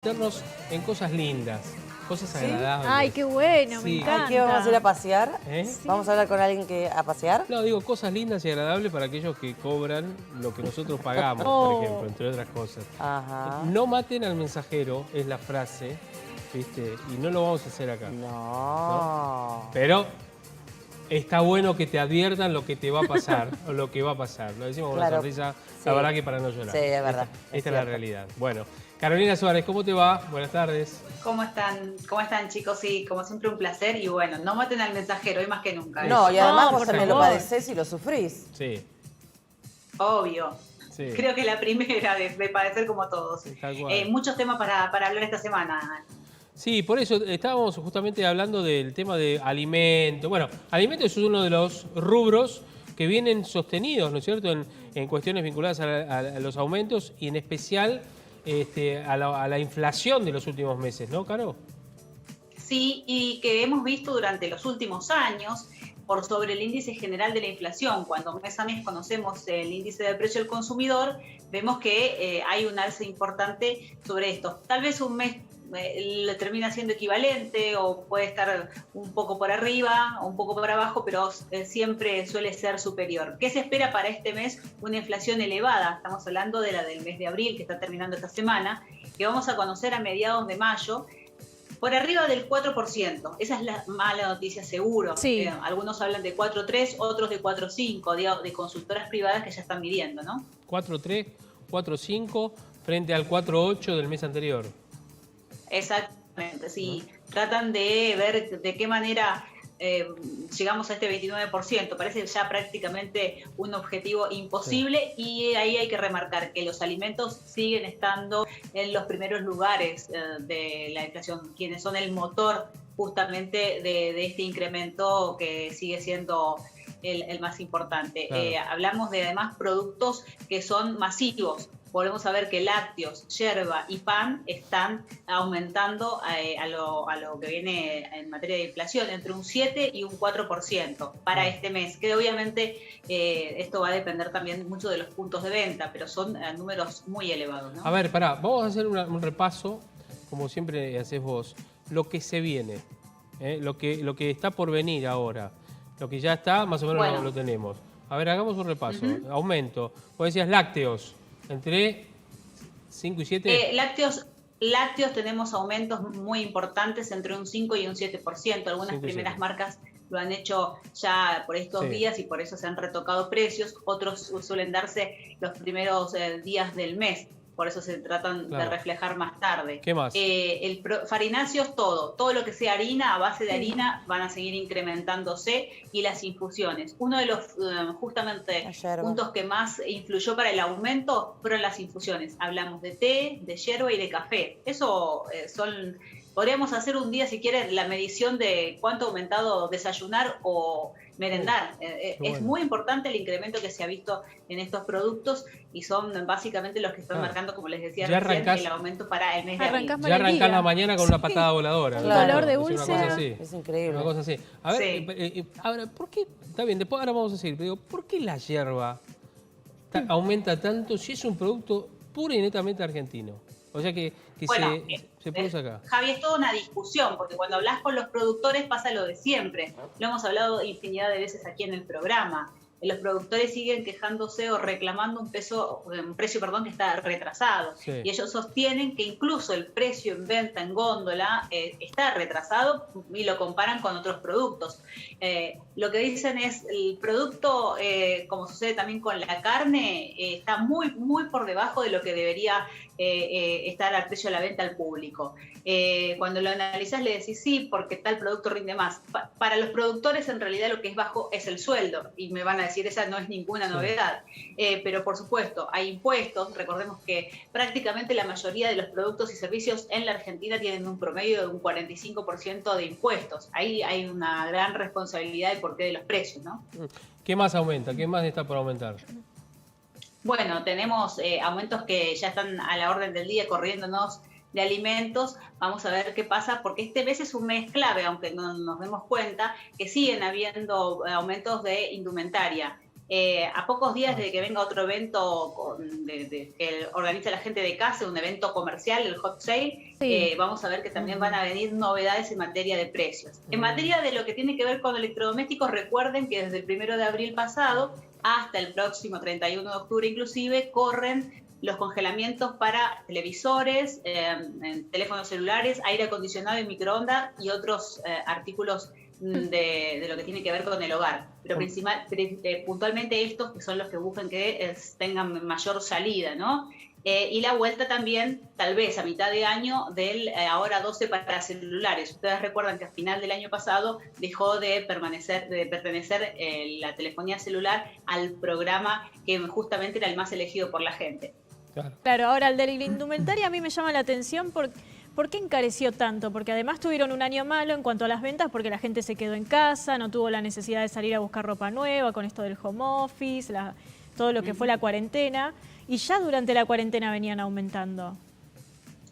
meternos en cosas lindas, cosas ¿Sí? agradables. Ay, qué bueno, me Sí. encanta. ¿Qué vamos a ir a pasear? ¿Eh? Sí. ¿Vamos a hablar con alguien que a pasear? No, digo cosas lindas y agradables para aquellos que cobran lo que nosotros pagamos, Oh. por ejemplo, entre otras cosas. Ajá. No maten al mensajero, es la frase, ¿viste? Y no lo vamos a hacer acá. No. Pero está bueno que te adviertan lo que te va a pasar o lo que va a pasar. Lo decimos con Claro. una sonrisa, Sí. la verdad que para no llorar. Sí, es verdad, Esta es es la cierto. realidad. Bueno, Carolina Suárez, ¿cómo te va? Buenas tardes. ¿Cómo están? ¿Cómo están, chicos? Sí, como siempre un placer y bueno, no maten al mensajero hoy más que nunca. No, y además No, vos por también lo favor. padecés y lo sufrís. Sí, Obvio. sí. Creo que es la primera de padecer como todos. Tal cual. Muchos temas para hablar esta semana. Sí, por eso estábamos justamente hablando del tema de alimentos. Bueno, alimentos es uno de los rubros que vienen sostenidos, ¿no es cierto?, en cuestiones vinculadas a los aumentos y en especial a la inflación de los últimos meses, ¿no, Caro? Sí, y que hemos visto durante los últimos años por sobre el índice general de la inflación. Cuando mes a mes conocemos el índice de precio del consumidor, vemos que hay un alza importante sobre esto. Tal vez un mes le termina siendo equivalente o puede estar un poco por arriba o un poco por abajo, pero siempre suele ser superior. ¿Qué se espera para este mes? Una inflación elevada. Estamos hablando de la del mes de abril, que está terminando esta semana, que vamos a conocer a mediados de mayo, por arriba del 4%. Esa es la mala noticia, seguro. Sí. Algunos hablan de 4,3, otros de 4,5, de consultoras privadas que ya están midiendo, ¿no? 4,3, 4,5 frente al 4,8 del mes anterior. Exactamente, sí. Tratan de ver de qué manera llegamos a este 29%. Parece ya prácticamente un objetivo imposible, sí. Y ahí hay que remarcar que los alimentos siguen estando en los primeros lugares de la inflación, quienes son el motor justamente de este incremento que sigue siendo el más importante. Claro. Hablamos de además productos que son masivos. Volvemos a ver que lácteos, yerba y pan están aumentando a lo que viene en materia de inflación, entre un 7 y un 4% para este mes, que obviamente esto va a depender también mucho de los puntos de venta, pero son números muy elevados, ¿no? A ver, pará, vamos a hacer un repaso, como siempre haces vos, lo que se viene, lo que está por venir ahora, lo que ya está, más o menos bueno, lo tenemos. A ver, hagamos un repaso. Aumento. Vos decías lácteos. ¿Entre 5 y 7? Lácteos tenemos aumentos muy importantes, entre un 5 y un 7%. Algunas primeras marcas lo han hecho ya por estos días y por eso se han retocado precios. Otros suelen darse los primeros días del mes. Por eso se tratan de reflejar más tarde. ¿Qué más? Farináceos, todo lo que sea harina, a base de harina, van a seguir incrementándose, y las infusiones. Uno de los justamente puntos que más influyó para el aumento fueron las infusiones. Hablamos de té, de yerba y de café. Eso podríamos hacer un día, si quieren, la medición de cuánto ha aumentado desayunar o merendar. Es muy importante el incremento que se ha visto en estos productos y son básicamente los que están marcando, como les decía recién, el aumento para el mes de abril. Ya arrancás la mañana con una patada voladora. Claro. Dolor de úlcera. Es increíble. Una cosa así. A ver, ahora, ¿por qué? Está bien, después ahora vamos a seguir, pero ¿por qué la yerba aumenta tanto si es un producto pura y netamente argentino? O sea que bueno, se produce acá. Javi, es toda una discusión, porque cuando hablas con los productores pasa lo de siempre. Lo hemos hablado infinidad de veces aquí en el programa. Los productores siguen quejándose o reclamando un precio que está retrasado. Sí. Y ellos sostienen que incluso el precio en venta en góndola está retrasado y lo comparan con otros productos. Lo que dicen es el producto, como sucede también con la carne, está muy, muy por debajo de lo que debería estar al precio de la venta al público. Cuando lo analizás le decís sí, porque tal producto rinde más. Para los productores en realidad lo que es bajo es el sueldo, y me van a decir esa no es ninguna novedad, pero por supuesto hay impuestos. Recordemos que prácticamente la mayoría de los productos y servicios en la Argentina tienen un promedio de un 45% de impuestos. Ahí hay una gran responsabilidad del porqué de los precios, ¿no? ¿Qué más aumenta? ¿Qué más está por aumentar? Bueno, tenemos aumentos que ya están a la orden del día corriéndonos de alimentos. Vamos a ver qué pasa, porque este mes es un mes clave, aunque no nos demos cuenta que siguen habiendo aumentos de indumentaria. A pocos días de que venga otro evento que organiza la gente de CASE, un evento comercial, el Hot Sale, Sí. vamos a ver que también van a venir novedades en materia de precios. En materia de lo que tiene que ver con electrodomésticos, recuerden que desde el 1 de abril pasado hasta el próximo 31 de octubre inclusive, corren los congelamientos para televisores, teléfonos celulares, aire acondicionado y microondas y otros artículos de lo que tiene que ver con el hogar. Pero puntualmente estos que son los que buscan que tengan mayor salida, ¿no? Y la vuelta también, tal vez a mitad de año, del ahora 12 para celulares. Ustedes recuerdan que a final del año pasado dejó de pertenecer la telefonía celular al programa que justamente era el más elegido por la gente. Claro, ahora el de la indumentaria a mí me llama la atención ¿por qué encareció tanto? Porque además tuvieron un año malo en cuanto a las ventas porque la gente se quedó en casa, no tuvo la necesidad de salir a buscar ropa nueva con esto del home office, todo lo que fue la cuarentena, y ya durante la cuarentena venían aumentando.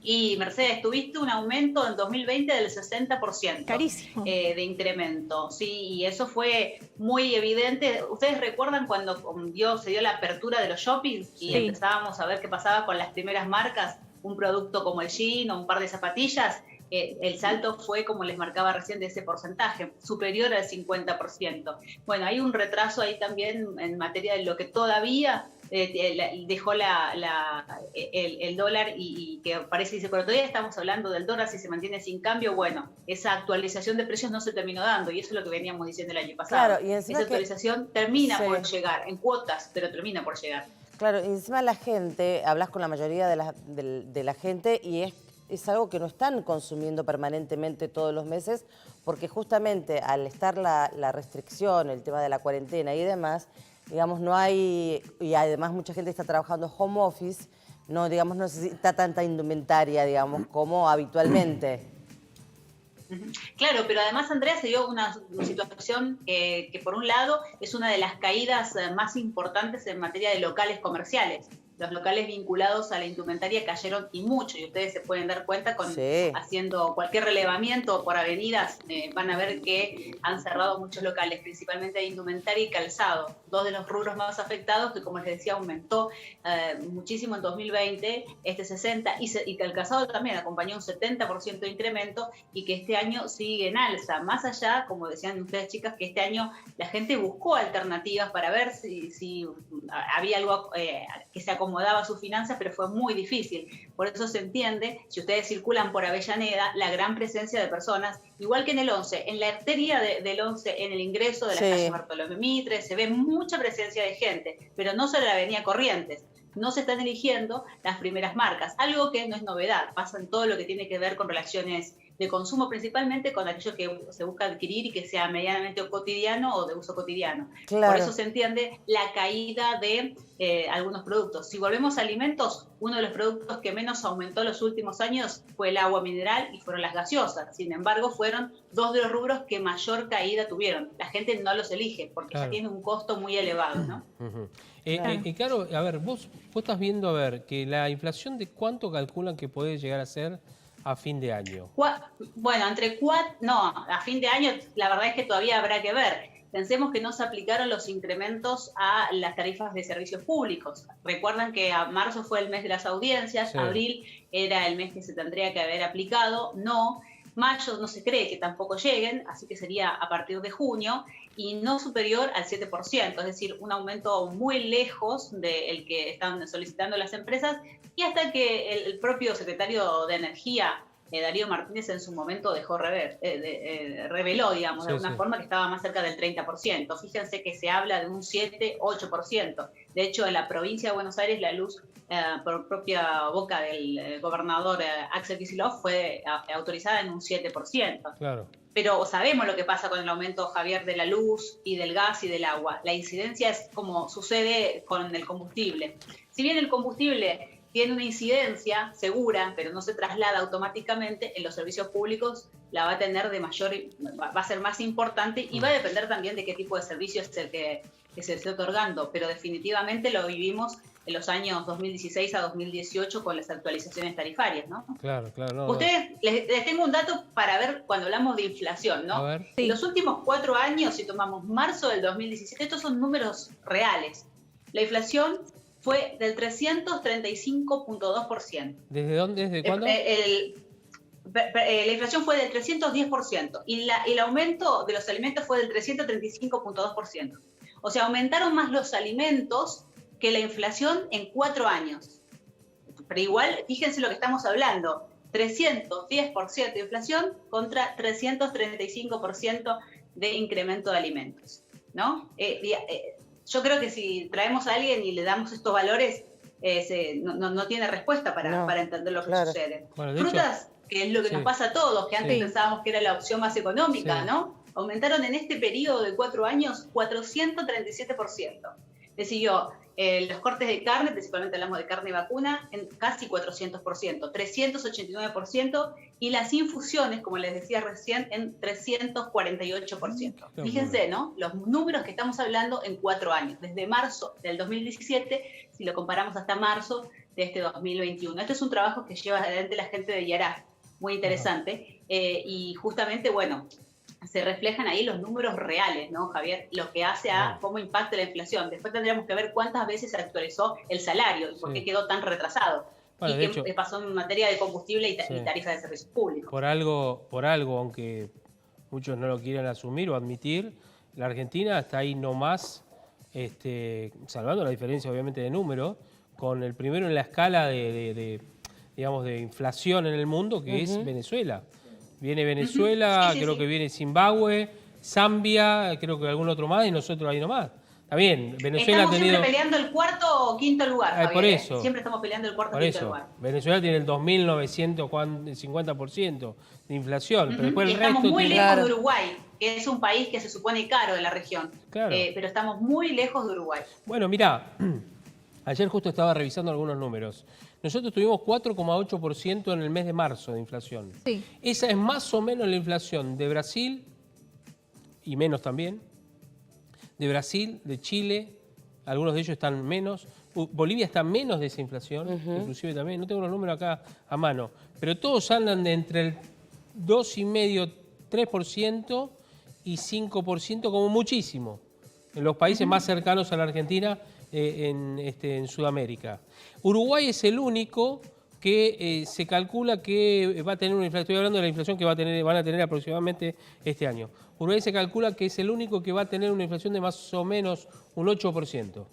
Y Mercedes, tuviste un aumento en 2020 del 60%. Carísimo. De incremento, sí, y eso fue muy evidente. ¿Ustedes recuerdan cuando se dio la apertura de los shoppings y empezábamos a ver qué pasaba con las primeras marcas? Un producto como el jean o un par de zapatillas, el salto fue, como les marcaba recién, de ese porcentaje, superior al 50%. Bueno, hay un retraso ahí también en materia de lo que todavía dejó el dólar y que parece, dice, pero todavía estamos hablando del dólar, si se mantiene sin cambio, bueno, esa actualización de precios no se terminó dando y eso es lo que veníamos diciendo el año pasado. Claro, y encima esa actualización termina por llegar, en cuotas, pero termina por llegar. Claro, y encima la gente, hablas con la mayoría de la gente y es algo que no están consumiendo permanentemente todos los meses, porque justamente al estar la restricción, el tema de la cuarentena y demás, digamos, no hay, y además mucha gente está trabajando home office, no, digamos, no necesita tanta indumentaria, digamos, como habitualmente. Claro, pero además, Andrea, se dio una situación que por un lado es una de las caídas más importantes en materia de locales comerciales. Los locales vinculados a la indumentaria cayeron y mucho, y ustedes se pueden dar cuenta haciendo cualquier relevamiento por avenidas, van a ver que han cerrado muchos locales, principalmente de indumentaria y calzado, dos de los rubros más afectados que, como les decía, aumentó muchísimo en 2020, 60%, y que el calzado también acompañó un 70% de incremento y que este año sigue en alza. Más allá, como decían ustedes, chicas, que este año la gente buscó alternativas para ver si había algo que se acomodaba a sus finanzas, pero fue muy difícil. Por eso se entiende, si ustedes circulan por Avellaneda, la gran presencia de personas, igual que en el 11, en la arteria del 11, en el ingreso de la calle Bartolomé Mitre, se ve mucha presencia de gente, pero no solo la avenida Corrientes. No se están eligiendo las primeras marcas, algo que no es novedad, pasa en todo lo que tiene que ver con relaciones de consumo, principalmente con aquello que se busca adquirir y que sea medianamente cotidiano o de uso cotidiano. Claro. Por eso se entiende la caída de algunos productos. Si volvemos a alimentos, uno de los productos que menos aumentó en los últimos años fue el agua mineral y fueron las gaseosas. Sin embargo, fueron dos de los rubros que mayor caída tuvieron. La gente no los elige porque ya tiene un costo muy elevado, ¿no? Claro, a ver, vos estás viendo, a ver, que la inflación, ¿de cuánto calculan que puede llegar a ser a fin de año? Bueno, a fin de año la verdad es que todavía habrá que ver. Pensemos que no se aplicaron los incrementos a las tarifas de servicios públicos. Recuerdan que a marzo fue el mes de las audiencias, abril era el mes que se tendría que haber aplicado, no. Mayo no se cree que tampoco lleguen, así que sería a partir de junio, y no superior al 7%, es decir, un aumento muy lejos del que están solicitando las empresas, y hasta que el propio secretario de Energía, Darío Martínez, en su momento reveló, digamos, de alguna forma que estaba más cerca del 30%. Fíjense que se habla de un 7-8%. De hecho, en la provincia de Buenos Aires, la luz, por propia boca del gobernador Axel Kicillof, fue autorizada en un 7%. Claro. Pero sabemos lo que pasa con el aumento, Javier, de la luz y del gas y del agua. La incidencia es como sucede con el combustible. Si bien el combustible tiene una incidencia segura, pero no se traslada automáticamente, en los servicios públicos la va a tener va a ser más importante y va a depender también de qué tipo de servicio es el que se esté otorgando, pero definitivamente lo vivimos en los años 2016 a 2018 con las actualizaciones tarifarias, ¿no? Claro, claro. No, Ustedes, les tengo un dato para ver cuando hablamos de inflación, ¿no? A ver. Sí. En los últimos 4 años, si tomamos marzo del 2017, estos son números reales. La inflación fue del 335.2%. ¿Desde dónde? ¿Desde cuándo? La inflación fue del 310% y el aumento de los alimentos fue del 335.2%. O sea, aumentaron más los alimentos que la inflación en 4 años. Pero igual, fíjense lo que estamos hablando, 310% de inflación contra 335% de incremento de alimentos, ¿no? Yo creo que si traemos a alguien y le damos estos valores, no tiene respuesta para entender lo que sucede. Bueno, de Frutas, hecho, que es lo que nos pasa a todos, que antes pensábamos que era la opción más económica, ¿no? Aumentaron en este periodo de 4 años 437%. Decidió los cortes de carne, principalmente hablamos de carne vacuna, en casi 400%, 389%, y las infusiones, como les decía recién, en 348%. Fíjense, ¿no? Los números que estamos hablando en 4 años, desde marzo del 2017, si lo comparamos hasta marzo de este 2021. Este es un trabajo que lleva adelante la gente de Yará, muy interesante, y justamente, bueno, se reflejan ahí los números reales, ¿no, Javier? Lo que hace a cómo impacta la inflación. Después tendríamos que ver cuántas veces se actualizó el salario y por qué quedó tan retrasado. Bueno, y qué pasó en materia de combustible y tarifa de servicios públicos. Por algo, aunque muchos no lo quieran asumir o admitir, la Argentina está ahí nomás, salvando la diferencia obviamente de número, con el primero en la escala digamos, de inflación en el mundo, que es Venezuela. Viene Venezuela, creo que viene Zimbabue, Zambia, creo que algún otro más, y nosotros ahí nomás. Está bien, Venezuela estamos ha tenido... siempre peleando el cuarto o quinto lugar, Javier, por eso. Siempre estamos peleando el cuarto o quinto lugar. Venezuela tiene el 2.950% de inflación, pero después y el estamos resto muy tiene... lejos de Uruguay, que es un país que se supone caro de la región. Claro. Pero estamos muy lejos de Uruguay. Bueno, mirá, ayer justo estaba revisando algunos números. Nosotros tuvimos 4,8% en el mes de marzo de inflación. Sí. Esa es más o menos la inflación de Brasil, y menos también, de Brasil, de Chile, algunos de ellos están menos. Bolivia está menos de esa inflación, inclusive también, no tengo los números acá a mano, pero todos andan de entre el 2,5%, 3% y 5% como muchísimo, en los países más cercanos a la Argentina, en Sudamérica. Uruguay es el único que se calcula que va a tener una inflación, estoy hablando de la inflación que van a tener aproximadamente este año. Uruguay se calcula que es el único que va a tener una inflación de más o menos un 8%.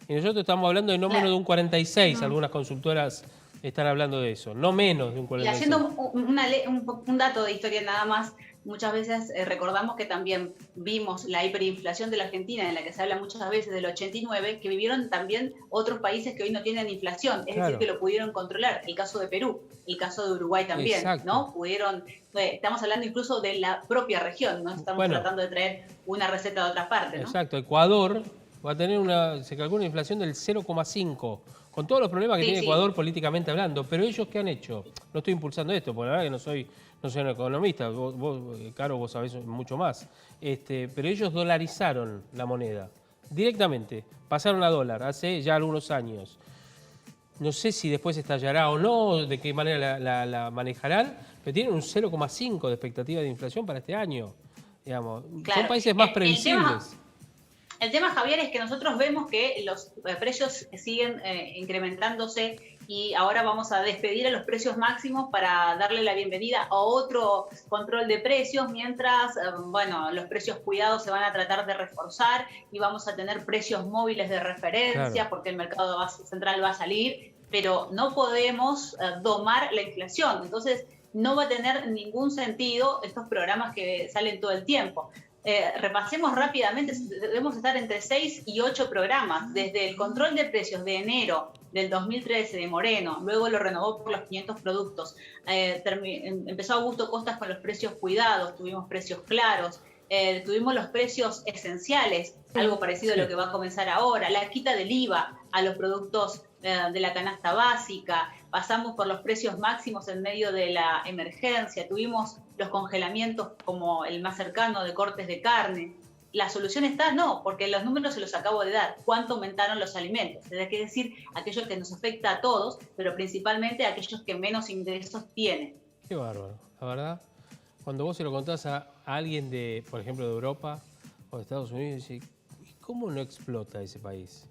Y nosotros estamos hablando de no menos de un 46%, algunas consultoras están hablando de eso, no menos de un 46%. Y haciendo un dato de historia nada más, muchas veces recordamos que también vimos la hiperinflación de la Argentina, en la que se habla muchas veces del 89, que vivieron también otros países que hoy no tienen inflación, es decir, que lo pudieron controlar. El caso de Perú, el caso de Uruguay también, ¿no? Estamos hablando incluso de la propia región, no estamos tratando de traer una receta de otra parte, ¿no? Exacto, Ecuador va a tener se calcula una inflación del 0,5%, con todos los problemas que tiene Ecuador políticamente hablando. Pero ellos, ¿qué han hecho? No estoy impulsando esto, porque la verdad que no soy un economista, vos Caro, vos sabés mucho más. Pero ellos dolarizaron la moneda directamente, pasaron a dólar hace ya algunos años. No sé si después estallará o no, de qué manera la manejarán, pero tienen un 0,5% de expectativa de inflación para este año. Digamos. Son países más previsibles. El tema, Javier, es que nosotros vemos que los precios siguen incrementándose y ahora vamos a despedir a los precios máximos para darle la bienvenida a otro control de precios, mientras, los precios cuidados se van a tratar de reforzar y vamos a tener precios móviles de referencia porque el mercado central va a salir, pero no podemos domar la inflación. Entonces, no va a tener ningún sentido estos programas que salen todo el tiempo. Repasemos rápidamente, debemos estar entre 6 y 8 programas, desde el control de precios de enero del 2013 de Moreno, luego lo renovó por los 500 productos, empezó Augusto Costas con los precios cuidados, tuvimos precios claros, tuvimos los precios esenciales, algo parecido a lo que va a comenzar ahora, la quita del IVA a los productos de la canasta básica, pasamos por los precios máximos en medio de la emergencia, tuvimos los congelamientos como el más cercano de cortes de carne, la solución está, no, porque los números se los acabo de dar. ¿Cuánto aumentaron los alimentos? Es decir, aquello que nos afecta a todos, pero principalmente a aquellos que menos ingresos tienen. Qué bárbaro, la verdad. Cuando vos se lo contás a alguien de, por ejemplo, de Europa o de Estados Unidos, dice, ¿y cómo no explota ese país?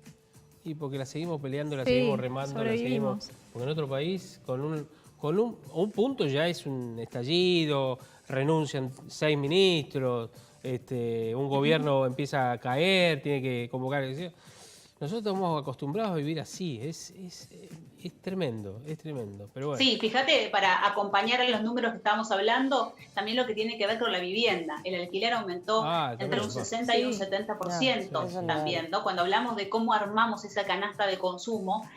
Y porque la seguimos peleando, la seguimos remando, la seguimos... Porque en otro país, con un punto ya es un estallido, renuncian 6 ministros, un gobierno empieza a caer, tiene que convocar... Nosotros estamos acostumbrados a vivir así, es tremendo, pero bueno. Sí, fíjate, para acompañar a los números que estábamos hablando, también lo que tiene que ver con la vivienda. El alquiler aumentó entre un 60 y un 70% también, ¿no? Cuando hablamos de cómo armamos esa canasta de consumo,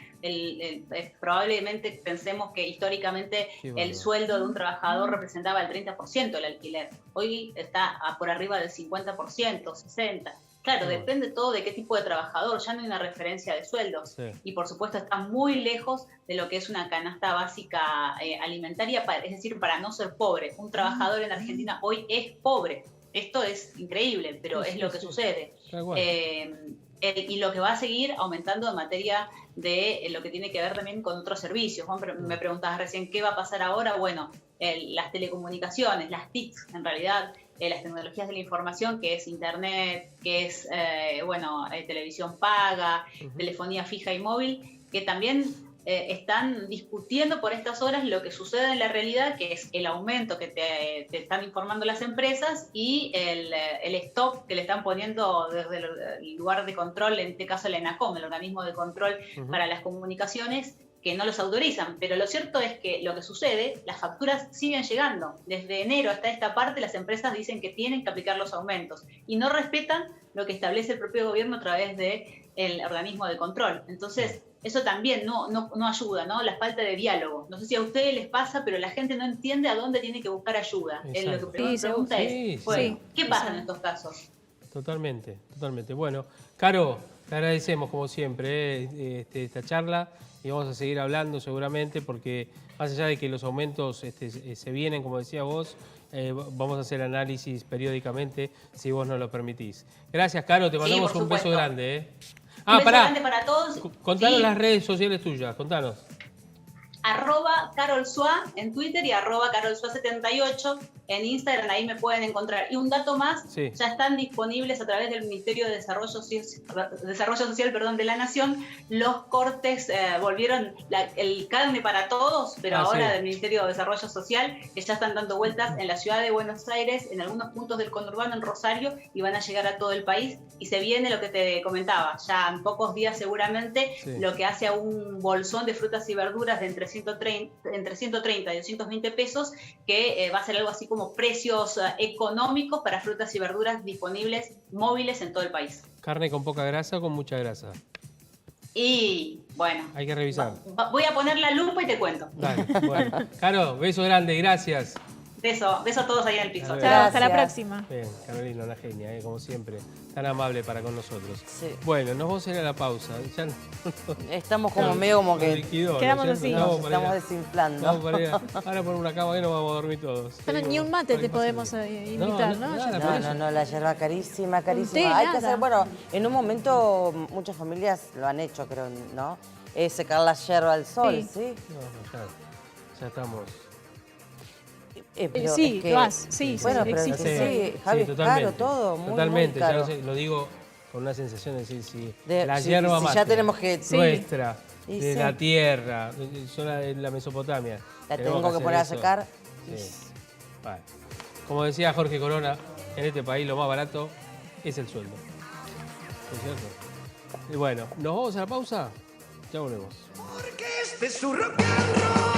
probablemente pensemos que históricamente el sueldo de un trabajador representaba el 30% del alquiler. Hoy está por arriba del 50%, 60%. Claro, depende todo de qué tipo de trabajador, ya no hay una referencia de sueldos. Sí. Y por supuesto está muy lejos de lo que es una canasta básica alimentaria, es decir, para no ser pobre. Un trabajador en Argentina hoy es pobre. Esto es increíble, pero es lo que sucede. Y lo que va a seguir aumentando en materia de lo que tiene que ver también con otros servicios. Me preguntabas recién, ¿qué va a pasar ahora? Bueno, las telecomunicaciones, las TICs, en realidad, las tecnologías de la información, que es internet, que es televisión paga, telefonía fija y móvil, que también están discutiendo por estas horas lo que sucede en la realidad, que es el aumento que te están informando las empresas y el stop que le están poniendo desde el lugar de control, en este caso el ENACOM, el organismo de control para las comunicaciones, que no los autorizan, pero lo cierto es que lo que sucede, las facturas siguen llegando. Desde enero hasta esta parte las empresas dicen que tienen que aplicar los aumentos y no respetan lo que establece el propio gobierno a través del organismo de control. Entonces, eso también no ayuda, ¿no? La falta de diálogo. No sé si a ustedes les pasa, pero la gente no entiende a dónde tiene que buscar ayuda. Lo que pregunta es, ¿qué pasa en estos casos? Totalmente. Bueno, Caro, te agradecemos como siempre esta charla y vamos a seguir hablando seguramente porque más allá de que los aumentos se vienen, como decía vos, vamos a hacer análisis periódicamente si vos nos lo permitís. Gracias, Caro, te mandamos un beso grande. Un beso grande para todos. Contanos las redes sociales tuyas, contanos. @CarolSua en Twitter y @CarolSua78 en Instagram, ahí me pueden encontrar. Y un dato más, ya están disponibles a través del Ministerio de Desarrollo Social de la Nación, los cortes, volvieron el carne para todos, pero ahora del Ministerio de Desarrollo Social, que ya están dando vueltas en la ciudad de Buenos Aires, en algunos puntos del conurbano, en Rosario, y van a llegar a todo el país. Y se viene lo que te comentaba, ya en pocos días seguramente, lo que hace a un bolsón de frutas y verduras de entre 130 y 220 pesos, que va a ser algo así como precios económicos para frutas y verduras disponibles, móviles en todo el país. ¿Carne con poca grasa o con mucha grasa? Y bueno, hay que revisar. Voy a poner la lupa y te cuento. Dale, bueno. Caro, beso grande, gracias. Beso a todos ahí en el piso. Chao, hasta la próxima. Bien, Carolina, una genia, como siempre, tan amable para con nosotros. Sí. Bueno, nos vamos a ir a la pausa. Ya estamos como medio como que liquidó, quedamos así. Nos estamos desinflando. Vamos para allá. Ahora por una cama que nos vamos a dormir todos. Pero ni un mate te podemos invitar, ¿no? No, la yerba carísima. Té, Hay que hacer, bueno, en un momento muchas familias lo han hecho, creo, ¿no? Secar la yerba al sol, ¿sí? No, ya estamos... pero sí, es que, lo has, sí, bueno, sí, pero existe. sí, Javi, es caro todo, totalmente, muy caro. Ya lo digo con una sensación de decir, la si yerba mate, ya tenemos que... nuestra, de la tierra, zona de la Mesopotamia. La tengo que poner a secar. Sí. Vale. Como decía Jorge Corona, en este país lo más barato es el sueldo. ¿No es cierto? Y bueno, ¿nos vamos a la pausa? Ya volvemos. Porque este es su rock and roll.